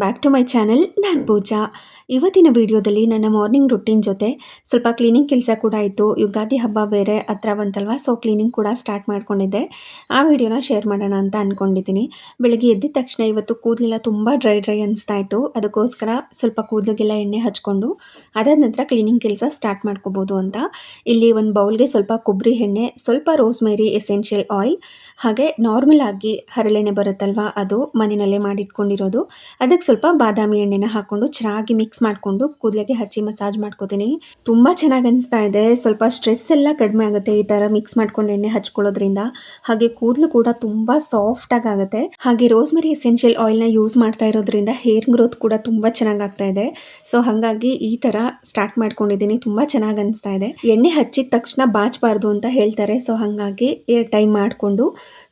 Back to my channel. ನಾನು ಪೂಜಾ. ಇವತ್ತಿನ ವಿಡಿಯೋದಲ್ಲಿ ನನ್ನ ಮಾರ್ನಿಂಗ್ ರುಟೀನ್ ಜೊತೆ ಸ್ವಲ್ಪ ಕ್ಲೀನಿಂಗ್ ಕೆಲಸ ಕೂಡ ಇತ್ತು. ಯುಗಾದಿ ಹಬ್ಬ ಬೇರೆ ಹತ್ರ ಬಂತಲ್ವ, ಸೊ ಕ್ಲೀನಿಂಗ್ ಕೂಡ ಸ್ಟಾರ್ಟ್ ಮಾಡ್ಕೊಂಡಿದ್ದೆ. ಆ ವಿಡಿಯೋನ ಶೇರ್ ಮಾಡೋಣ ಅಂತ ಅಂದ್ಕೊಂಡಿದ್ದೀನಿ. ಬೆಳಗ್ಗೆ ಎದ್ದಿದ ತಕ್ಷಣ ಇವತ್ತು ಕೂದಲೆಲ್ಲ ತುಂಬ ಡ್ರೈ ಅನಿಸ್ತಾ ಇತ್ತು. ಅದಕ್ಕೋಸ್ಕರ ಸ್ವಲ್ಪ ಕೂದಲಿಗೆಲ್ಲ ಎಣ್ಣೆ ಹಚ್ಕೊಂಡು ಅದಾದ ನಂತರ ಕ್ಲೀನಿಂಗ್ ಕೆಲಸ ಸ್ಟಾರ್ಟ್ ಮಾಡ್ಕೋಬೋದು ಅಂತ ಇಲ್ಲಿ ಒಂದು ಬೌಲ್ಗೆ ಸ್ವಲ್ಪ ಕೊಬ್ಬರಿ ಎಣ್ಣೆ, ಸ್ವಲ್ಪ ರೋಸ್ಮೇರಿ ಎಸೆನ್ಷಿಯಲ್ ಆಯಿಲ್, ಹಾಗೆ ನಾರ್ಮಲ್ ಆಗಿ ಹರಳೆಣ್ಣೆ ಬರುತ್ತಲ್ವ ಅದು ಮನೆಯಲ್ಲೇ ಮಾಡಿಟ್ಕೊಂಡಿರೋದು, ಅದಕ್ಕೆ ಸ್ವಲ್ಪ ಬಾದಾಮಿ ಎಣ್ಣೆನ ಹಾಕ್ಕೊಂಡು ಚೆನ್ನಾಗಿ ಮಿಕ್ಸ್ ಮಾಡಿಕೊಂಡು ಕೂದಲಿಗೆ ಹಚ್ಚಿ ಮಸಾಜ್ ಮಾಡ್ಕೋತೀನಿ. ತುಂಬ ಚೆನ್ನಾಗಿ ಅನಿಸ್ತಾ ಇದೆ. ಸ್ವಲ್ಪ ಸ್ಟ್ರೆಸ್ ಎಲ್ಲ ಕಡಿಮೆ ಆಗುತ್ತೆ ಈ ಥರ ಮಿಕ್ಸ್ ಮಾಡ್ಕೊಂಡು ಎಣ್ಣೆ ಹಚ್ಕೊಳ್ಳೋದ್ರಿಂದ. ಹಾಗೆ ಕೂದಲು ಕೂಡ ತುಂಬ ಸಾಫ್ಟಾಗಿ ಆಗುತ್ತೆ. ಹಾಗೆ ರೋಸ್ಮೆರಿ ಎಸೆನ್ಷಿಯಲ್ ಆಯಿಲ್ನ ಯೂಸ್ ಮಾಡ್ತಾ ಇರೋದ್ರಿಂದ ಹೇರ್ ಗ್ರೋತ್ ಕೂಡ ತುಂಬ ಚೆನ್ನಾಗಿ ಆಗ್ತಾ ಇದೆ. ಸೊ ಹಾಗಾಗಿ ಈ ಥರ ಸ್ಟಾರ್ಟ್ ಮಾಡ್ಕೊಂಡಿದ್ದೀನಿ. ತುಂಬ ಚೆನ್ನಾಗಿ ಅನಿಸ್ತಾ ಇದೆ. ಎಣ್ಣೆ ಹಚ್ಚಿದ ತಕ್ಷಣ ಬಾಚಬಾರ್ದು ಅಂತ ಹೇಳ್ತಾರೆ. ಸೊ ಹಾಗಾಗಿ ಏರ್ ಟೈಮ್ ಮಾಡಿಕೊಂಡು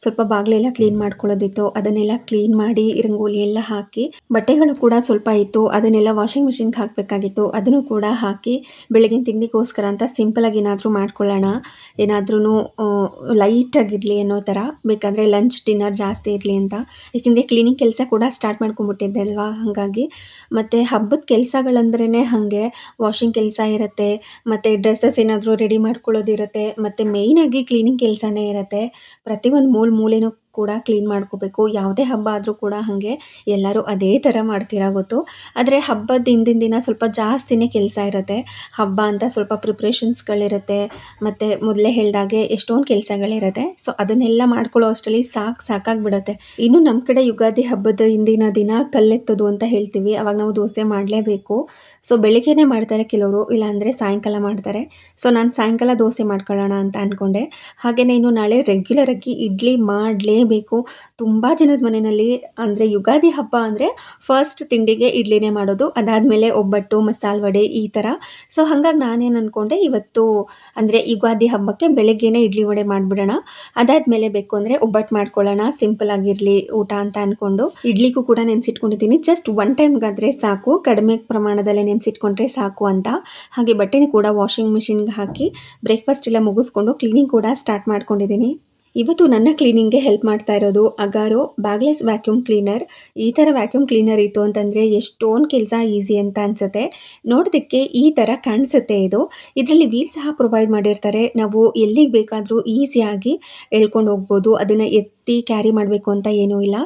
ಸ್ವಲ್ಪ ಬಾಗಿಲೆಲ್ಲ ಕ್ಲೀನ್ ಮಾಡ್ಕೊಳ್ಳೋದಿತ್ತು, ಅದನ್ನೆಲ್ಲ ಕ್ಲೀನ್ ಮಾಡಿ ರಂಗೋಲಿ ಎಲ್ಲ ಹಾಕಿ, ಬಟ್ಟೆಗಳು ಕೂಡ ಸ್ವಲ್ಪ ಇತ್ತು ಅದನ್ನೆಲ್ಲ ವಾಷಿಂಗ್ ಮಿಷಿನ್ಗೆ ಹಾಕಬೇಕಾಗಿತ್ತು, ಅದನ್ನು ಕೂಡ ಹಾಕಿ ಬೆಳಗಿನ ತಿಂಡಿಗೋಸ್ಕರ ಅಂತ ಸಿಂಪಲಾಗಿ ಏನಾದರೂ ಮಾಡ್ಕೊಳ್ಳೋಣ, ಏನಾದ್ರೂ ಲೈಟಾಗಿರಲಿ ಅನ್ನೋ ಥರ, ಬೇಕಾದರೆ ಲಂಚ್ ಡಿನ್ನರ್ ಜಾಸ್ತಿ ಇರಲಿ ಅಂತ. ಏಕೆಂದರೆ ಕ್ಲೀನಿಂಗ್ ಕೆಲಸ ಕೂಡ ಸ್ಟಾರ್ಟ್ ಮಾಡ್ಕೊಂಬಿಟ್ಟಿದ್ದೆ ಅಲ್ವಾ, ಹಾಗಾಗಿ. ಮತ್ತು ಹಬ್ಬದ ಕೆಲಸಗಳಂದ್ರೇ ಹಾಗೆ ವಾಷಿಂಗ್ ಕೆಲಸ ಇರುತ್ತೆ, ಮತ್ತು ಡ್ರೆಸ್ಸಸ್ ಏನಾದರೂ ರೆಡಿ ಮಾಡ್ಕೊಳ್ಳೋದಿರುತ್ತೆ, ಮತ್ತು ಮೇಯ್ನಾಗಿ ಕ್ಲೀನಿಂಗ್ ಕೆಲಸನೇ ಇರುತ್ತೆ. ಪ್ರತಿಯೊಂದು ಮೂಲೆನೂ ಕೂಡ ಕ್ಲೀನ್ ಮಾಡ್ಕೋಬೇಕು. ಯಾವುದೇ ಹಬ್ಬ ಆದರೂ ಕೂಡ ಹಾಗೆ ಎಲ್ಲರೂ ಅದೇ ಥರ ಮಾಡ್ತೀರಾ ಗೊತ್ತು. ಆದರೆ ಹಬ್ಬದ ಹಿಂದಿನ ದಿನ ಸ್ವಲ್ಪ ಜಾಸ್ತಿನೇ ಕೆಲಸ ಇರುತ್ತೆ. ಹಬ್ಬ ಅಂತ ಸ್ವಲ್ಪ ಪ್ರಿಪ್ರೇಷನ್ಸ್ಗಳಿರುತ್ತೆ, ಮತ್ತು ಮೊದಲೇ ಹೇಳಿದಾಗೆ ಎಷ್ಟೊಂದು ಕೆಲಸಗಳಿರುತ್ತೆ. ಸೊ ಅದನ್ನೆಲ್ಲ ಮಾಡ್ಕೊಳ್ಳೋ ಅಷ್ಟರಲ್ಲಿ ಸಾಕಾಗಿಬಿಡುತ್ತೆ. ಇನ್ನು ನಮ್ಮ ಕಡೆ ಯುಗಾದಿ ಹಬ್ಬದ ಹಿಂದಿನ ದಿನ ಕಲ್ಲೆತ್ತೋದು ಅಂತ ಹೇಳ್ತೀವಿ. ಅವಾಗ ನಾವು ದೋಸೆ ಮಾಡಲೇಬೇಕು. ಸೊ ಬೆಳಿಗ್ಗೆನೇ ಮಾಡ್ತಾರೆ ಕೆಲವರು, ಇಲ್ಲಾಂದರೆ ಸಾಯಂಕಾಲ ಮಾಡ್ತಾರೆ. ಸೊ ನಾನು ಸಾಯಂಕಾಲ ದೋಸೆ ಮಾಡ್ಕೊಳ್ಳೋಣ ಅಂತ ಅಂದ್ಕೊಂಡೆ. ಹಾಗೆಯೇ ಇನ್ನು ನಾಳೆ ರೆಗ್ಯುಲರಾಗಿ ಇಡ್ಲಿ ಮಾಡಲೇಬೇಕು. ತುಂಬ ಜನದ ಮನೆಯಲ್ಲಿ ಅಂದರೆ ಯುಗಾದಿ ಹಬ್ಬ ಅಂದರೆ ಫಸ್ಟ್ ತಿಂಡಿಗೆ ಇಡ್ಲಿನೇ ಮಾಡೋದು, ಅದಾದಮೇಲೆ ಒಬ್ಬಟ್ಟು, ಮಸಾಲೆ ವಡೆ ಈ ಥರ. ಸೊ ಹಾಗಾಗಿ ನಾನೇನು ಅಂದ್ಕೊಂಡೆ, ಇವತ್ತು ಅಂದರೆ ಯುಗಾದಿ ಹಬ್ಬಕ್ಕೆ ಬೆಳಗ್ಗೆನೇ ಇಡ್ಲಿ ವಡೆ ಮಾಡಿಬಿಡೋಣ, ಅದಾದಮೇಲೆ ಬೇಕು ಅಂದರೆ ಒಬ್ಬಟ್ಟು ಮಾಡ್ಕೊಳ್ಳೋಣ, ಸಿಂಪಲ್ ಆಗಿರಲಿ ಊಟ ಅಂತ ಅಂದ್ಕೊಂಡು. ಇಡ್ಲಿಗೂ ಕೂಡ ನೆನೆಸಿಟ್ಕೊಂಡಿದ್ದೀನಿ. ಜಸ್ಟ್ ಒನ್ ಟೈಮ್ಗಾದರೆ ಸಾಕು, ಕಡಿಮೆ ಪ್ರಮಾಣದಲ್ಲೇ ನೆನೆಸಿಟ್ಕೊಂಡ್ರೆ ಸಾಕು ಅಂತ. ಹಾಗೆ ಬಟ್ಟೆನೂ ಕೂಡ ವಾಷಿಂಗ್ ಮಿಷಿನ್ಗೆ ಹಾಕಿ ಬ್ರೇಕ್ಫಾಸ್ಟ್ ಎಲ್ಲ ಮುಗಿಸ್ಕೊಂಡು ಕ್ಲೀನಿಂಗ್ ಕೂಡ ಸ್ಟಾರ್ಟ್ ಮಾಡ್ಕೊಂಡಿದ್ದೀನಿ. ಇವತ್ತು ನನ್ನ ಕ್ಲೀನಿಂಗ್ಗೆ ಹೆಲ್ಪ್ ಮಾಡ್ತಾ ಇರೋದು ಅಗಾರೋ ಬ್ಯಾಗ್ಲೆಸ್ ವ್ಯಾಕ್ಯೂಮ್ ಕ್ಲೀನರ್. ಈ ಥರ ವ್ಯಾಕ್ಯೂಮ್ ಕ್ಲೀನರ್ ಇತ್ತು ಅಂತಂದರೆ ಎಷ್ಟೊಂದು ಕೆಲಸ ಈಸಿ ಅಂತ ಅನಿಸುತ್ತೆ. ನೋಡೋದಕ್ಕೆ ಈ ಥರ ಕಾಣಿಸುತ್ತೆ ಇದು. ಇದರಲ್ಲಿ ವೀಲ್ ಸಹ ಪ್ರೊವೈಡ್ ಮಾಡಿರ್ತಾರೆ. ನಾವು ಎಲ್ಲಿಗೆ ಬೇಕಾದರೂ ಈಸಿಯಾಗಿ ಎಳ್ಕೊಂಡು ಹೋಗ್ಬೋದು. ಅದನ್ನು ಎತ್ತಿ ಕ್ಯಾರಿ ಮಾಡಬೇಕು ಅಂತ ಏನೂ ಇಲ್ಲ.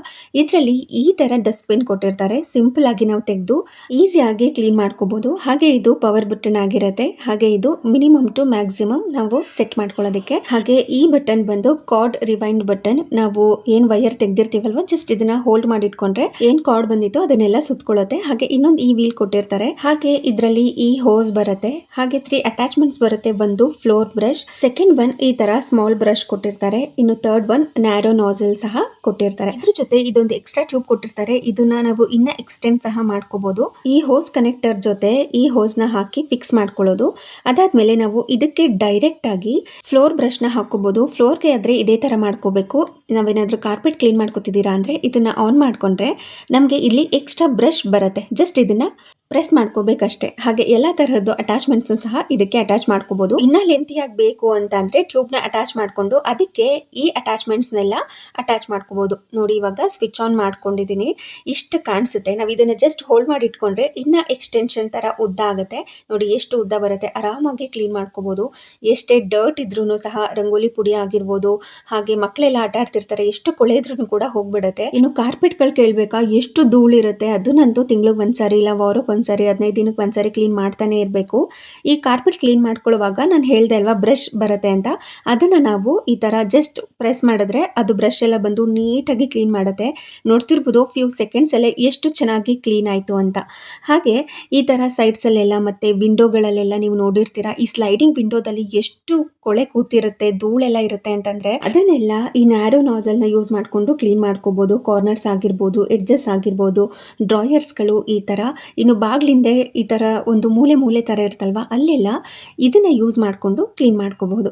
ಇದರಲ್ಲಿ ಈ ಥರ ಡಸ್ಟ್ಬಿನ್ ಕೊಟ್ಟಿರ್ತಾರೆ. ಸಿಂಪಲಾಗಿ ನಾವು ತೆಗೆದು ಈಸಿಯಾಗಿ ಕ್ಲೀನ್ ಮಾಡ್ಕೋಬೋದು. ಹಾಗೆ ಇದು ಪವರ್ ಬಟನ್ ಆಗಿರುತ್ತೆ. ಹಾಗೆ ಇದು ಮಿನಿಮಮ್ ಟು ಮ್ಯಾಕ್ಸಿಮಮ್ ನಾವು ಸೆಟ್ ಮಾಡ್ಕೊಳ್ಳೋದಕ್ಕೆ. ಹಾಗೆ ಈ ಬಟನ್ ಬಂದು ಕಾರ್ಡ್ ರಿವೈಂಡ್ ಬಟನ್. ನಾವು ಏನು ವೈರ್ ತೆಗೆದಿರ್ತೀವಲ್ವ, ಜಸ್ಟ್ ಇದನ್ನ ಹೋಲ್ಡ್ ಮಾಡಿಟ್ಕೊಂಡ್ರೆ ಏನು ಕಾರ್ಡ್ ಬಂದಿತ್ತು ಅದನ್ನೆಲ್ಲ ಸುತ್ಕೊಳ್ಳುತ್ತೆ. ಹಾಗೆ ಇನ್ನೊಂದು ಈ ವೀಲ್ ಕೊಟ್ಟಿರ್ತಾರೆ. ಹಾಗೆ ಇದರಲ್ಲಿ ಈ ಹೋಸ್ ಬರುತ್ತೆ. ಹಾಗೆ 3 ಅಟ್ಯಾಚ್ಮೆಂಟ್ಸ್ ಬರುತ್ತೆ. ಒಂದು ಫ್ಲೋರ್ ಬ್ರಷ್, ಸೆಕೆಂಡ್ ಒನ್ ಈ ತರ ಸ್ಮಾಲ್ ಬ್ರಷ್ ಕೊಟ್ಟಿರ್ತಾರೆ, ಇನ್ನು ಥರ್ಡ್ ಒನ್ ನ್ಯಾರೋ ನಾಸಲ್ ಸಹ ಕೊಟ್ಟಿರ್ತಾರೆ. ಇದ್ರ ಜೊತೆ ಇದೊಂದು ಎಕ್ಸ್ಟ್ರಾ ಟ್ಯೂಬ್ ಕೊಟ್ಟಿರ್ತಾರೆ. ಇದನ್ನ ನಾವು ಇನ್ನ ಎಕ್ಸ್ಟೆಂಡ್ ಸಹ ಮಾಡ್ಕೋಬಹುದು. ಈ ಹೋಸ್ ಕನೆಕ್ಟರ್ ಜೊತೆ ಈ ಹೋಸ್ ನ ಹಾಕಿ ಫಿಕ್ಸ್ ಮಾಡ್ಕೊಳ್ಳೋದು. ಅದಾದ್ಮೇಲೆ ನಾವು ಇದಕ್ಕೆ ಡೈರೆಕ್ಟ್ ಆಗಿ ಫ್ಲೋರ್ ಬ್ರಷ್ ನ ಹಾಕೋಬಹುದು. ಫ್ಲೋರ್ಗೆ ಆದ್ರೆ ಇದೇ ತರ ಮಾಡ್ಕೋಬೇಕು. ನಾವೇನಾದ್ರೂ ಕಾರ್ಪೆಟ್ ಕ್ಲೀನ್ ಮಾಡ್ಕೋತಿದ್ದೀರಾ ಅಂದ್ರೆ ಇದನ್ನ ಆನ್ ಮಾಡ್ಕೊಂಡ್ರೆ ನಮಗೆ ಇಲ್ಲಿ ಎಕ್ಸ್ಟ್ರಾ ಬ್ರಷ್ ಬರುತ್ತೆ. ಜಸ್ಟ್ ಇದನ್ನ ಪ್ರೆಸ್ ಮಾಡ್ಕೋಬೇಕಷ್ಟೇ. ಹಾಗೆ ಎಲ್ಲ ತರಹದ್ದು ಅಟ್ಯಾಚ್ಮೆಂಟ್ಸ್ ಸಹ ಇದಕ್ಕೆ ಅಟ್ಯಾಚ್ ಮಾಡ್ಕೋಬಹುದು. ಇನ್ನ ಲೆಂತಿಯಾಗಿ ಬೇಕು ಅಂತ ಅಂದ್ರೆ ಟ್ಯೂಬ್ ನ ಅಟ್ಯಾಚ್ ಮಾಡ್ಕೊಂಡು ಅದಕ್ಕೆ ಈ ಅಟ್ಯಾಚ್ಮೆಂಟ್ಸ್ನೆಲ್ಲ ಅಟ್ಯಾಚ್ ಮಾಡ್ಕೋಬಹುದು. ನೋಡಿ, ಇವಾಗ ಸ್ವಿಚ್ ಆನ್ ಮಾಡ್ಕೊಂಡಿದ್ದೀನಿ. ಇಷ್ಟು ಕಾಣಿಸುತ್ತೆ. ನಾವು ಇದನ್ನ ಜಸ್ಟ್ ಹೋಲ್ಡ್ ಮಾಡಿ ಇಟ್ಕೊಂಡ್ರೆ ಇನ್ನ ಎಕ್ಸ್ಟೆನ್ಷನ್ ತರ ಉದ್ದ ಆಗುತ್ತೆ. ನೋಡಿ ಎಷ್ಟು ಉದ್ದ ಬರುತ್ತೆ. ಆರಾಮಾಗಿ ಕ್ಲೀನ್ ಮಾಡ್ಕೋಬಹುದು. ಎಷ್ಟೇ ಡರ್ಟ್ ಇದ್ರೂ ಸಹ, ರಂಗೋಲಿ ಪುಡಿ ಆಗಿರ್ಬೋದು, ಹಾಗೆ ಮಕ್ಕಳೆಲ್ಲ ಆಟ ಆಡ್ತಿರ್ತಾರೆ, ಎಷ್ಟು ಕೊಳೆ ಇದ್ರೂ ಕೂಡ ಹೋಗ್ಬಿಡುತ್ತೆ. ಇನ್ನು ಕಾರ್ಪೆಟ್ಗಳು ಕೇಳಬೇಕಾ, ಎಷ್ಟು ಧೂಳಿರುತ್ತೆ. ಅದನ್ನಂತೂ ತಿಂಗಳಿಗೆ ಒಂದ್ಸರಿ ಇಲ್ಲ ವಾರಕ್ಕೆ ಒಂದ್ಸರಿ, 15 ದಿನಕ್ಕೆ ಒಂದ್ಸರಿ ಕ್ಲೀನ್ ಮಾಡ್ತಾನೆ ಇರಬೇಕು. ಈ ಕಾರ್ಪೆಟ್ ಕ್ಲೀನ್ ಮಾಡ್ಕೊಳ್ಳುವಾಗ ನಾನು ಹೇಳ್ದೆ ಅಲ್ವಾ ಬ್ರಷ್ ಬರುತ್ತೆ ಅಂತ, ಅದನ್ನ ನಾವು ಈ ತರ ಜಸ್ಟ್ ಪ್ರೆಸ್ ಮಾಡಿದ್ರೆ ಅದು ಬ್ರಷ್ ಎಲ್ಲ ಬಂದು ನೀಟಾಗಿ ಕ್ಲೀನ್ ಮಾಡುತ್ತೆ. ನೋಡ್ತಿರ್ಬೋದು ಫ್ಯೂ ಸೆಕೆಂಡ್ಸ್ ಅಲ್ಲೇ ಎಷ್ಟು ಚೆನ್ನಾಗಿ ಕ್ಲೀನ್ ಆಯ್ತು ಅಂತ. ಹಾಗೆ ಈ ತರ ಸೈಡ್ಸ್ ಅಲ್ಲೆಲ್ಲ ಮತ್ತೆ ವಿಂಡೋಗಳಲ್ಲೆಲ್ಲ ನೀವು ನೋಡಿರ್ತೀರಾ, ಈ ಸ್ಲೈಡಿಂಗ್ ವಿಂಡೋದಲ್ಲಿ ಎಷ್ಟು ಕೊಳೆ ಕೂತಿರುತ್ತೆ, ಧೂಳೆಲ್ಲ ಇರುತ್ತೆ ಅಂತಂದ್ರೆ ಅದನ್ನೆಲ್ಲ ಈ ನ್ಯಾರೋ ನಾಸಲ್ ನ ಯೂಸ್ ಮಾಡ್ಕೊಂಡು ಕ್ಲೀನ್ ಮಾಡ್ಕೋಬಹುದು. ಕಾರ್ನರ್ಸ್ ಆಗಿರ್ಬೋದು, ಎಡ್ಜಸ್ ಆಗಿರ್ಬೋದು, ಡ್ರಾಯರ್ಸ್ಗಳು ಈ ತರ. ಇನ್ನು ಬಾಗಿಲಿಂದೆ ಈ ಥರ ಒಂದು ಮೂಲೆ ಮೂಲೆ ಥರ ಇರುತ್ತಲ್ವ ಅಲ್ಲೆಲ್ಲ ಇದನ್ನು ಯೂಸ್ ಮಾಡಿಕೊಂಡು ಕ್ಲೀನ್ ಮಾಡ್ಕೋಬಹುದು.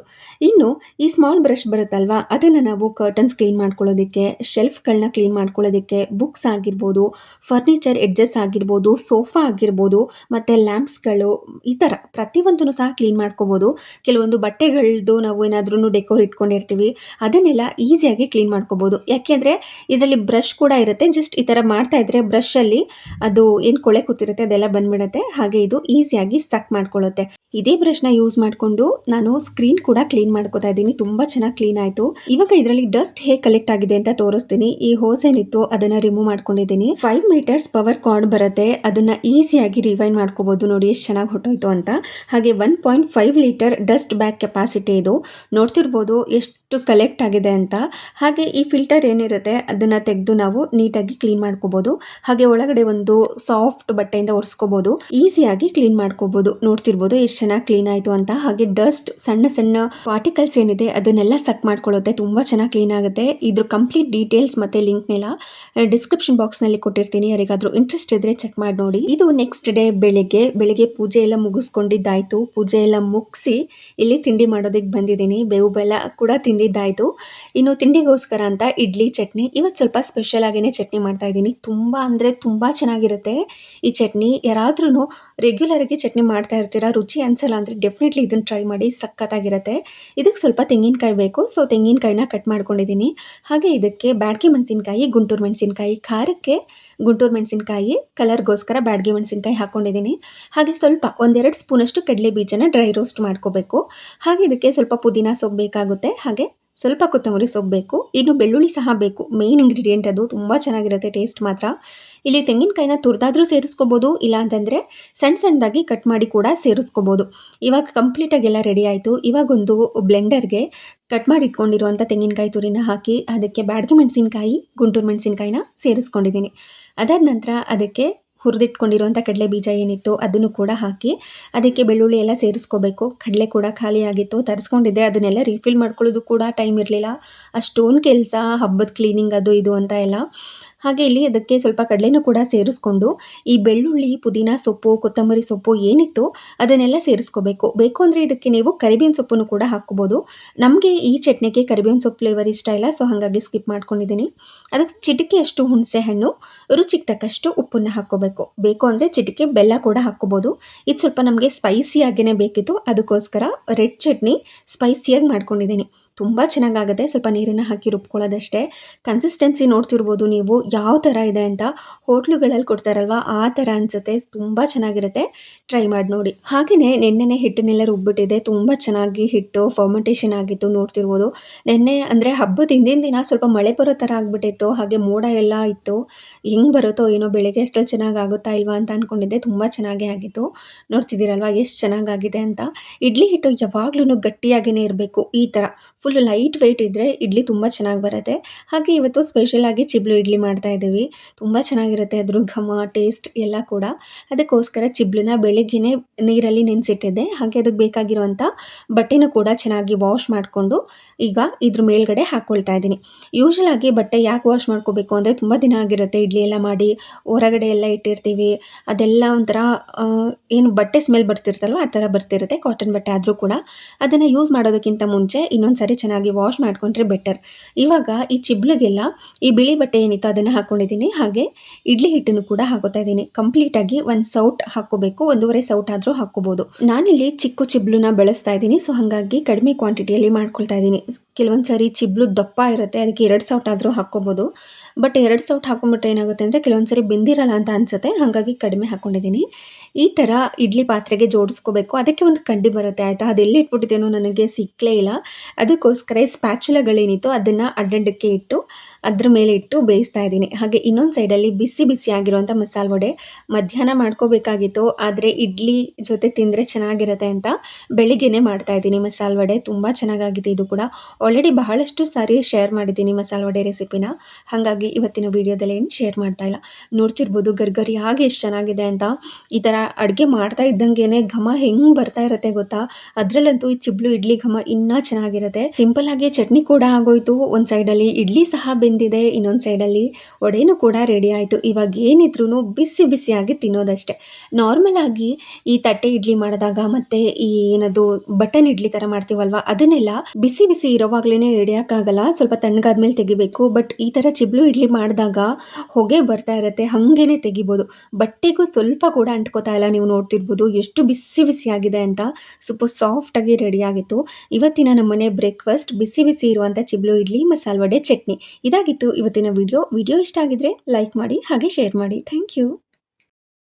ಇನ್ನು ಈ ಸ್ಮಾಲ್ ಬ್ರಷ್ ಬರುತ್ತಲ್ವ ಅದನ್ನು ನಾವು ಕರ್ಟನ್ಸ್ ಕ್ಲೀನ್ ಮಾಡ್ಕೊಳ್ಳೋದಕ್ಕೆ, ಶೆಲ್ಫ್ಗಳನ್ನ ಕ್ಲೀನ್ ಮಾಡ್ಕೊಳ್ಳೋದಕ್ಕೆ, ಬುಕ್ಸ್ ಆಗಿರ್ಬೋದು, ಫರ್ನಿಚರ್ ಎಡ್ಜಸ್ ಆಗಿರ್ಬೋದು, ಸೋಫಾ ಆಗಿರ್ಬೋದು, ಮತ್ತು ಲ್ಯಾಂಪ್ಸ್ಗಳು, ಈ ಥರ ಪ್ರತಿಯೊಂದನ್ನು ಸಹ ಕ್ಲೀನ್ ಮಾಡ್ಕೋಬೋದು. ಕೆಲವೊಂದು ಬಟ್ಟೆಗಳದ್ದು ನಾವು ಏನಾದ್ರೂ ಡೆಕೋರ್ ಇಟ್ಕೊಂಡಿರ್ತೀವಿ, ಅದನ್ನೆಲ್ಲ ಈಸಿಯಾಗಿ ಕ್ಲೀನ್ ಮಾಡ್ಕೋಬೋದು. ಯಾಕೆಂದರೆ ಇದರಲ್ಲಿ ಬ್ರಷ್ ಕೂಡ ಇರುತ್ತೆ. ಜಸ್ಟ್ ಈ ಥರ ಮಾಡ್ತಾ ಇದ್ರೆ ಬ್ರಷಲ್ಲಿ ಅದು ಏನು ಕೊಳೆ ಕೂತಿರುತ್ತೆ ಅದೆಲ್ಲ ಬಂದ್ಬಿಡುತ್ತೆ. ಹಾಗೆ ಇದು ಈಸಿಯಾಗಿ ಸಕ್ ಮಾಡ್ಕೊಳ್ಳುತ್ತೆ. ಇದೇ ಬ್ರಷ್ನ ಯೂಸ್ ಮಾಡಿಕೊಂಡು ನಾನು ಸ್ಕ್ರೀನ್ ಕೂಡ ಕ್ಲೀನ್ ಮಾಡ್ಕೋತಾ ಇದ್ದೀನಿ. ತುಂಬ ಚೆನ್ನಾಗಿ ಕ್ಲೀನ್ ಆಯಿತು. ಇವಾಗ ಇದರಲ್ಲಿ ಡಸ್ಟ್ ಹೇಗೆ ಕಲೆಕ್ಟ್ ಆಗಿದೆ ಅಂತ ತೋರಿಸ್ತೀನಿ. ಈ ಹೋಸ್ ಏನಿತ್ತು ಅದನ್ನು ರಿಮೂವ್ ಮಾಡ್ಕೊಂಡಿದ್ದೀನಿ. 5 ಮೀಟರ್ಸ್ ಪವರ್ ಕಾರ್ಡ್ ಬರುತ್ತೆ, ಅದನ್ನು ಈಸಿಯಾಗಿ ರಿವೈಂಡ್ ಮಾಡ್ಕೋಬೋದು. ನೋಡಿ ಎಷ್ಟು ಚೆನ್ನಾಗಿ ಹೊಟ್ಟೋಯ್ತು ಅಂತ. ಹಾಗೆ 1.5 ಲೀಟರ್ ಡಸ್ಟ್ ಬ್ಯಾಗ್ ಕೆಪಾಸಿಟಿ ಇದು. ನೋಡ್ತಿರ್ಬೋದು ಎಷ್ಟು ಕಲೆಕ್ಟ್ ಆಗಿದೆ ಅಂತ. ಹಾಗೆ ಈ ಫಿಲ್ಟರ್ ಏನಿರುತ್ತೆ ಅದನ್ನು ತೆಗೆದು ನಾವು ನೀಟಾಗಿ ಕ್ಲೀನ್ ಮಾಡ್ಕೋಬೋದು. ಹಾಗೆ ಒಳಗಡೆ ಒಂದು ಸಾಫ್ಟ್ ಬಟ್ಟೆಯಿಂದ ಒರೆಸ್ಕೋಬೋದು, ಈಸಿಯಾಗಿ ಕ್ಲೀನ್ ಮಾಡ್ಕೋಬೋದು. ನೋಡ್ತಿರ್ಬೋದು ಎಷ್ಟು ಚೆನ್ನಾಗಿ ಕ್ಲೀನ್ ಆಯಿತು ಅಂತ. ಹಾಗೆ ಡಸ್ಟ್ ಸಣ್ಣ ಸಣ್ಣ ಪಾರ್ಟಿಕಲ್ಸ್ ಏನಿದೆ ಅದನ್ನೆಲ್ಲ ಸಕ್ ಮಾಡ್ಕೊಳ್ಳುತ್ತೆ. ತುಂಬ ಚೆನ್ನಾಗಿ ಕ್ಲೀನ್ ಆಗುತ್ತೆ. ಇದ್ರ ಕಂಪ್ಲೀಟ್ ಡೀಟೇಲ್ಸ್ ಮತ್ತು ಲಿಂಕ್ನೆಲ್ಲ ಡಿಸ್ಕ್ರಿಪ್ಷನ್ ಬಾಕ್ಸ್ನಲ್ಲಿ ಕೊಟ್ಟಿರ್ತೀನಿ. ಯಾರಿಗಾದರೂ ಇಂಟ್ರೆಸ್ಟ್ ಇದ್ದರೆ ಚೆಕ್ ಮಾಡಿ ನೋಡಿ. ಇದು ನೆಕ್ಸ್ಟ್ ಡೇ ಬೆಳಿಗ್ಗೆ ಪೂಜೆ ಎಲ್ಲ ಮುಗಿಸ್ಕೊಂಡಿದ್ದಾಯಿತು. ಪೂಜೆ ಎಲ್ಲ ಮುಗಿಸಿ ಇಲ್ಲಿ ತಿಂಡಿ ಮಾಡೋದಕ್ಕೆ ಬಂದಿದ್ದೀನಿ. ಬೇವು ಬೆಲ್ಲ ಕೂಡ ತಿಂದಿದ್ದಾಯಿತು. ಇನ್ನು ತಿಂಡಿಗೋಸ್ಕರ ಅಂತ ಇಡ್ಲಿ ಚಟ್ನಿ, ಇವತ್ತು ಸ್ವಲ್ಪ ಸ್ಪೆಷಲ್ ಆಗಿಯೇ ಚಟ್ನಿ ಮಾಡ್ತಾ ಇದ್ದೀನಿ. ತುಂಬ ಅಂದರೆ ತುಂಬ ಚೆನ್ನಾಗಿರುತ್ತೆ ಈ ಚಟ್ನಿ. ಯಾರಾದ್ರೂ ರೆಗ್ಯುಲರಾಗಿ ಚಟ್ನಿ ಮಾಡ್ತಾ ಇರ್ತೀರಾ, ರುಚಿ ಅನ್ಸಲ್ಲ ಅಂದರೆ ಡೆಫಿನೆಟ್ಲಿ ಇದನ್ನು ಟ್ರೈ ಮಾಡಿ, ಸಖತ್ತಾಗಿರುತ್ತೆ. ಇದಕ್ಕೆ ಸ್ವಲ್ಪ ತೆಂಗಿನಕಾಯಿ ಬೇಕು, ಸೊ ತೆಂಗಿನಕಾಯಿನ ಕಟ್ ಮಾಡ್ಕೊಂಡಿದ್ದೀನಿ. ಹಾಗೆ ಇದಕ್ಕೆ ಬ್ಯಾಡಗಿ ಮೆಣಸಿನ್ಕಾಯಿ, ಗುಂಟೂರು ಮೆಣಸಿನ್ಕಾಯಿ, ಖಾರಕ್ಕೆ ಗುಂಟೂರು ಮೆಣಸಿನ್ಕಾಯಿ, ಕಲರ್ಗೋಸ್ಕರ ಬ್ಯಾಡಗಿ ಮೆಣಸಿನ್ಕಾಯಿ ಹಾಕ್ಕೊಂಡಿದ್ದೀನಿ. ಹಾಗೆ ಸ್ವಲ್ಪ 1-2 ಸ್ಪೂನಷ್ಟು ಕಡಲೆ ಬೀಜನ ಡ್ರೈ ರೋಸ್ಟ್ ಮಾಡ್ಕೋಬೇಕು. ಹಾಗೆ ಇದಕ್ಕೆ ಸ್ವಲ್ಪ ಪುದೀನ ಸೊಪ್ಪು ಬೇಕಾಗುತ್ತೆ. ಹಾಗೆ ಸ್ವಲ್ಪ ಕೊತ್ತಂಬರಿ ಸೊಪ್ಪು ಬೇಕು. ಇನ್ನು ಬೆಳ್ಳುಳ್ಳಿ ಸಹ ಬೇಕು, ಮೇನ್ ಇಂಗ್ರೀಡಿಯೆಂಟ್ ಅದು. ತುಂಬ ಚೆನ್ನಾಗಿರುತ್ತೆ ಟೇಸ್ಟ್ ಮಾತ್ರ. ಇಲ್ಲಿ ತೆಂಗಿನಕಾಯಿನ ತುರಿದಾದ್ರೂ ಸೇರಿಸ್ಕೋಬೋದು, ಇಲ್ಲ ಅಂತಂದರೆ ಸಣ್ಣದಾಗಿ ಕಟ್ ಮಾಡಿ ಕೂಡ ಸೇರಿಸ್ಕೋಬೋದು. ಇವಾಗ ಕಂಪ್ಲೀಟಾಗಿ ಎಲ್ಲ ರೆಡಿ ಆಯಿತು. ಇವಾಗೊಂದು ಬ್ಲೆಂಡರ್ಗೆ ಕಟ್ ಮಾಡಿ ಇಟ್ಕೊಂಡಿರುವಂಥ ತೆಂಗಿನಕಾಯಿ ತುರಿನ ಹಾಕಿ ಅದಕ್ಕೆ ಬ್ಯಾಡಗಿ ಮೆಣಸಿನ್ಕಾಯಿ, ಗುಂಟೂರು ಮೆಣಸಿನ್ಕಾಯಿನ ಸೇರಿಸ್ಕೊಂಡಿದ್ದೀನಿ. ಅದಾದ ನಂತರ ಅದಕ್ಕೆ ಹುರಿದಿಟ್ಕೊಂಡಿರುವಂಥ ಕಡಲೆ ಬೀಜ ಏನಿತ್ತು ಅದನ್ನು ಕೂಡ ಹಾಕಿ ಅದಕ್ಕೆ ಬೆಳ್ಳುಳ್ಳಿ ಎಲ್ಲ ಸೇರಿಸ್ಕೋಬೇಕು. ಕಡಲೆ ಕೂಡ ಖಾಲಿ ಆಗಿತ್ತು, ತರಿಸ್ಕೊಂಡಿದ್ದೆ. ಅದನ್ನೆಲ್ಲ ರೀಫಿಲ್ ಮಾಡ್ಕೊಳ್ಳೋದು ಕೂಡ ಟೈಮ್ ಇರಲಿಲ್ಲ. ಅಷ್ಟೊಂದು ಕೆಲಸ, ಹಬ್ಬದ ಕ್ಲೀನಿಂಗ್ ಅದು ಇದು ಅಂತ ಎಲ್ಲ. ಹಾಗೆ ಇಲ್ಲಿ ಅದಕ್ಕೆ ಸ್ವಲ್ಪ ಕಡಲೆನೂ ಕೂಡ ಸೇರಿಸ್ಕೊಂಡು ಈ ಬೆಳ್ಳುಳ್ಳಿ, ಪುದೀನ ಸೊಪ್ಪು, ಕೊತ್ತಂಬರಿ ಸೊಪ್ಪು ಏನಿತ್ತು ಅದನ್ನೆಲ್ಲ ಸೇರಿಸ್ಕೋಬೇಕು. ಬೇಕು ಅಂದರೆ ಇದಕ್ಕೆ ನೀವು ಕರಿಬೇವಿನ ಸೊಪ್ಪನ್ನು ಕೂಡ ಹಾಕ್ಕೋಬೋದು. ನಮಗೆ ಈ ಚಟ್ನಿಗೆ ಕರಿಬೇವಿನ ಸೊಪ್ಪು ಫ್ಲೇವರ್ ಇಷ್ಟ ಇಲ್ಲ, ಸೊ ಹಾಗಾಗಿ ಸ್ಕಿಪ್ ಮಾಡ್ಕೊಂಡಿದ್ದೀನಿ. ಅದಕ್ಕೆ ಚಿಟಿಕೆಯಷ್ಟು ಹುಣಸೆ ಹಣ್ಣು, ರುಚಿಗೆ ತಕ್ಕಷ್ಟು ಉಪ್ಪನ್ನು ಹಾಕ್ಕೋಬೇಕು. ಬೇಕು ಅಂದರೆ ಚಿಟಿಕೆ ಬೆಲ್ಲ ಕೂಡ ಹಾಕ್ಕೋಬೋದು. ಇದು ಸ್ವಲ್ಪ ನಮಗೆ ಸ್ಪೈಸಿಯಾಗೇ ಬೇಕಿತ್ತು, ಅದಕ್ಕೋಸ್ಕರ ರೆಡ್ ಚಟ್ನಿ ಸ್ಪೈಸಿಯಾಗಿ ಮಾಡ್ಕೊಂಡಿದ್ದೀನಿ. ತುಂಬ ಚೆನ್ನಾಗಾಗುತ್ತೆ. ಸ್ವಲ್ಪ ನೀರನ್ನು ಹಾಕಿ ರುಬ್ಕೊಳ್ಳೋದಷ್ಟೇ. ಕನ್ಸಿಸ್ಟೆನ್ಸಿ ನೋಡ್ತಿರ್ಬೋದು ನೀವು ಯಾವ ಥರ ಇದೆ ಅಂತ. ಹೋಟ್ಲುಗಳಲ್ಲಿ ಕೊಡ್ತಾರಲ್ವ ಆ ಥರ ಅನಿಸುತ್ತೆ. ತುಂಬ ಚೆನ್ನಾಗಿರುತ್ತೆ, ಟ್ರೈ ಮಾಡಿ ನೋಡಿ. ಹಾಗೆಯೇ ನೆನ್ನೆನೇ ಹಿಟ್ಟನ್ನೆಲ್ಲ ರುಬ್ಬಿಟ್ಟಿದೆ. ತುಂಬ ಚೆನ್ನಾಗಿ ಹಿಟ್ಟು ಫರ್ಮೆಂಟೇಷನ್ ಆಗಿತ್ತು. ನೋಡ್ತಿರ್ಬೋದು ನೆನ್ನೆ ಅಂದರೆ ಹಬ್ಬದ ಹಿಂದಿನ ದಿನ ಸ್ವಲ್ಪ ಮಳೆ ಬರೋ ಥರ ಆಗಿಬಿಟ್ಟಿತ್ತು. ಹಾಗೆ ಮೋಡ ಎಲ್ಲ ಇತ್ತು. ಹೆಂಗೆ ಬರುತ್ತೋ ಏನೋ, ಬೆಳಗ್ಗೆ ಅಷ್ಟರಲ್ಲಿ ಚೆನ್ನಾಗಿ ಆಗುತ್ತಾ ಇಲ್ವಾ ಅಂತ ಅಂದ್ಕೊಂಡಿದ್ದೆ. ತುಂಬ ಚೆನ್ನಾಗೇ ಆಗಿತ್ತು. ನೋಡ್ತಿದ್ದೀರಲ್ವ ಎಷ್ಟು ಚೆನ್ನಾಗಾಗಿದೆ ಅಂತ. ಇಡ್ಲಿ ಹಿಟ್ಟು ಯಾವಾಗ್ಲೂ ಗಟ್ಟಿಯಾಗಿಯೇ ಇರಬೇಕು. ಈ ಥರ ಫುಲ್ ಲೈಟ್ ವೆಯ್ಟ್ ಇದ್ದರೆ ಇಡ್ಲಿ ತುಂಬ ಚೆನ್ನಾಗಿ ಬರುತ್ತೆ. ಹಾಗೆ ಇವತ್ತು ಸ್ಪೆಷಲಾಗಿ ಚಿಬ್ಲು ಇಡ್ಲಿ ಮಾಡ್ತಾ ಇದ್ದೀವಿ. ತುಂಬ ಚೆನ್ನಾಗಿರುತ್ತೆ ಅದ್ರ ಘಮ, ಟೇಸ್ಟ್ ಎಲ್ಲ ಕೂಡ. ಅದಕ್ಕೋಸ್ಕರ ಚಿಬ್ಲನ್ನ ಬೆಳಗ್ಗೆನೇ ನೀರಲ್ಲಿ ನೆನೆಸಿಟ್ಟಿದ್ದೆ. ಹಾಗೆ ಅದಕ್ಕೆ ಬೇಕಾಗಿರುವಂಥ ಬಟ್ಟೆನೂ ಕೂಡ ಚೆನ್ನಾಗಿ ವಾಶ್ ಮಾಡಿಕೊಂಡು ಈಗ ಇದ್ರ ಮೇಲ್ಗಡೆ ಹಾಕ್ಕೊಳ್ತಾ ಇದ್ದೀನಿ. ಯೂಶ್ವಲಾಗಿ ಬಟ್ಟೆ ಯಾಕೆ ವಾಶ್ ಮಾಡ್ಕೋಬೇಕು ಅಂದರೆ ತುಂಬ ದಿನ ಆಗಿರುತ್ತೆ ಇಡ್ಲಿ ಎಲ್ಲ ಮಾಡಿ, ಹೊರಗಡೆ ಎಲ್ಲ ಇಟ್ಟಿರ್ತೀವಿ. ಅದೆಲ್ಲ ಒಂಥರ ಏನು ಬಟ್ಟೆ ಸ್ಮೆಲ್ ಬರ್ತಿರ್ತಲ್ವ ಆ ಥರ ಬರ್ತಿರುತ್ತೆ. ಕಾಟನ್ ಬಟ್ಟೆ ಆದರೂ ಕೂಡ ಅದನ್ನು ಯೂಸ್ ಮಾಡೋದಕ್ಕಿಂತ ಮುಂಚೆ ಇನ್ನೊಂದು ಸರಿ ಚೆನ್ನಾಗಿ ವಾಶ್ ಮಾಡಿಕೊಂಡ್ರೆ ಬೆಟರ್. ಇವಾಗ ಈ ಚಿಬ್ಲಿಗೆಲ್ಲ ಈ ಬಿಳಿ ಬಟ್ಟೆ ಏನಿತ್ತು ಅದನ್ನು ಹಾಕ್ಕೊಂಡಿದ್ದೀನಿ. ಹಾಗೆ ಇಡ್ಲಿ ಹಿಟ್ಟನ್ನು ಕೂಡ ಹಾಕೋತಾ ಇದ್ದೀನಿ. ಕಂಪ್ಲೀಟಾಗಿ 1 ಸೌಟ್ ಹಾಕ್ಕೋಬೇಕು, 1.5 ಸೌಟ್ ಆದರೂ ಹಾಕ್ಕೋಬೋದು. ನಾನಿಲ್ಲಿ ಚಿಕ್ಕ ಚಿಬ್ಲನ್ನ ಬೆಳೆಸ್ತಾ ಇದ್ದೀನಿ, ಸೊ ಹಾಗಾಗಿ ಕಡಿಮೆ ಕ್ವಾಂಟಿಟಿಯಲ್ಲಿ ಮಾಡ್ಕೊಳ್ತಾ ಇದ್ದೀನಿ. ಕೆಲವೊಂದು ಸಾರಿ ಚಿಬ್ಲು ದಪ್ಪ ಇರುತ್ತೆ, ಅದಕ್ಕೆ 2 ಸೌಟ್ ಆದರೂ ಹಾಕ್ಕೋಬೋದು. ಬಟ್ 2 ಸೌಟ್ ಹಾಕೊಂಡ್ಬಿಟ್ರೆ ಏನಾಗುತ್ತೆ ಅಂದರೆ ಕೆಲವೊಂದು ಸರಿ ಬೆಂದಿರಲ್ಲ ಅಂತ ಅನಿಸುತ್ತೆ, ಹಾಗಾಗಿ ಕಡಿಮೆ ಹಾಕ್ಕೊಂಡಿದ್ದೀನಿ. ಈ ಥರ ಇಡ್ಲಿ ಪಾತ್ರೆಗೆ ಜೋಡಿಸ್ಕೋಬೇಕು. ಅದಕ್ಕೆ ಒಂದು ಕಡ್ಡಿ ಬರುತ್ತೆ ಆಯಿತಾ, ಅದೆಲ್ಲಿ ಇಟ್ಬಿಟ್ಟಿದ್ದೇನೋ ನನಗೆ ಸಿಕ್ಕಲೇ ಇಲ್ಲ. ಅದಕ್ಕೋಸ್ಕರ ಸ್ಪ್ಯಾಚುಲಗಳೇನಿತ್ತು ಅದನ್ನು ಅಡ್ಡಡ್ಡಕ್ಕೆ ಇಟ್ಟು ಅದ್ರ ಮೇಲೆ ಇಟ್ಟು ಬೇಯಿಸ್ತಾ ಇದ್ದೀನಿ. ಹಾಗೆ ಇನ್ನೊಂದು ಸೈಡಲ್ಲಿ ಬಿಸಿ ಬಿಸಿ ಆಗಿರುವಂಥ ಮಸಾಲೆ ವಡೆ ಮಧ್ಯಾಹ್ನ ಮಾಡ್ಕೋಬೇಕಾಗಿತ್ತು, ಆದರೆ ಇಡ್ಲಿ ಜೊತೆ ತಿಂದರೆ ಚೆನ್ನಾಗಿರುತ್ತೆ ಅಂತ ಬೆಳಿಗ್ಗೆನೇ ಮಾಡ್ತಾ ಇದ್ದೀನಿ ಮಸಾಲೆ ವಡೆ. ತುಂಬ ಚೆನ್ನಾಗಾಗಿದೆ ಇದು ಕೂಡ. ಆಲ್ರೆಡಿ ಬಹಳಷ್ಟು ಸಾರಿ ಶೇರ್ ಮಾಡಿದ್ದೀನಿ ಮಸಾಲೆ ವಡೆ ರೆಸಿಪಿನ, ಹಾಗಾಗಿ ಇವತ್ತಿನ ವೀಡಿಯೋದಲ್ಲಿ ಏನು ಶೇರ್ ಮಾಡ್ತಾ ಇಲ್ಲ. ನೋಡ್ತಿರ್ಬೋದು ಗರ್ಗರಿಯಾಗಿ ಎಷ್ಟು ಚೆನ್ನಾಗಿದೆ ಅಂತ. ಈ ಥರ ಅಡುಗೆ ಮಾಡ್ತಾ ಇದ್ದಂಗೆ ಘಮ ಹೆಂಗೆ ಬರ್ತಾ ಇರುತ್ತೆ ಗೊತ್ತಾ. ಅದರಲ್ಲಂತೂ ಈ ಚಿಬ್ಲು ಇಡ್ಲಿ ಘಮ ಇನ್ನೂ ಚೆನ್ನಾಗಿರುತ್ತೆ. ಸಿಂಪಲ್ ಆಗಿ ಚಟ್ನಿ ಕೂಡ ಆಗೋಯ್ತು, ಒಂದು ಸೈಡಲ್ಲಿ ಇಡ್ಲಿ ಸಹ ಬೆಂದಿದೆ, ಇನ್ನೊಂದು ಸೈಡಲ್ಲಿ ವಡೆನೂ ಕೂಡ ರೆಡಿ ಆಯಿತು. ಇವಾಗ ಏನಿದ್ರೂ ಬಿಸಿ ಬಿಸಿಯಾಗಿ ತಿನ್ನೋದಷ್ಟೇ. ನಾರ್ಮಲಾಗಿ ಈ ತಟ್ಟೆ ಇಡ್ಲಿ ಮಾಡಿದಾಗ ಮತ್ತು ಈ ಏನದು ಬಟನ್ ಇಡ್ಲಿ ಥರ ಮಾಡ್ತೀವಲ್ವ, ಅದನ್ನೆಲ್ಲ ಬಿಸಿ ಬಿಸಿ ಇರೋವಾಗ್ಲೇ ಹಿಡಿಯೋಕ್ಕಾಗಲ್ಲ, ಸ್ವಲ್ಪ ತಣ್ಣಗಾದ್ಮೇಲೆ ತೆಗಿಬೇಕು. ಬಟ್ ಈ ಥರ ಚಿಬ್ಲು ಇಡ್ಲಿ ಮಾಡಿದಾಗ ಹೊಗೆ ಬರ್ತಾ ಇರುತ್ತೆ, ಹಾಗೇನೆ ತೆಗಿಬೋದು. ಬಟ್ಟೆಗೂ ಸ್ವಲ್ಪ ಕೂಡ ಅಂಟ್ಕೋತಾ ಇಲ್ಲ. ನೀವು ನೋಡ್ತಿರ್ಬೋದು ಎಷ್ಟು ಬಿಸಿ ಬಿಸಿಯಾಗಿದೆ ಅಂತ. ಸೂಪರ್ ಸಾಫ್ಟಾಗಿ ರೆಡಿಯಾಗಿತ್ತು. ಇವತ್ತಿನ ನಮ್ಮನೆ ಬ್ರೇಕ್ಫಾಸ್ಟ್ ಬಿಸಿ ಬಿಸಿ ಇರುವಂಥ ಚಿಬ್ಲು ಇಡ್ಲಿ, ಮಸಾಲೆ ವಡೆ, ಚಟ್ನಿ. ಇದಾಗಿತ್ತು ಇವತ್ತಿನ ವಿಡಿಯೋ. ವಿಡಿಯೋ ಇಷ್ಟ ಆಗಿದ್ರೆ ಲೈಕ್ ಮಾಡಿ ಹಾಗೆ ಶೇರ್ ಮಾಡಿ. Thank you.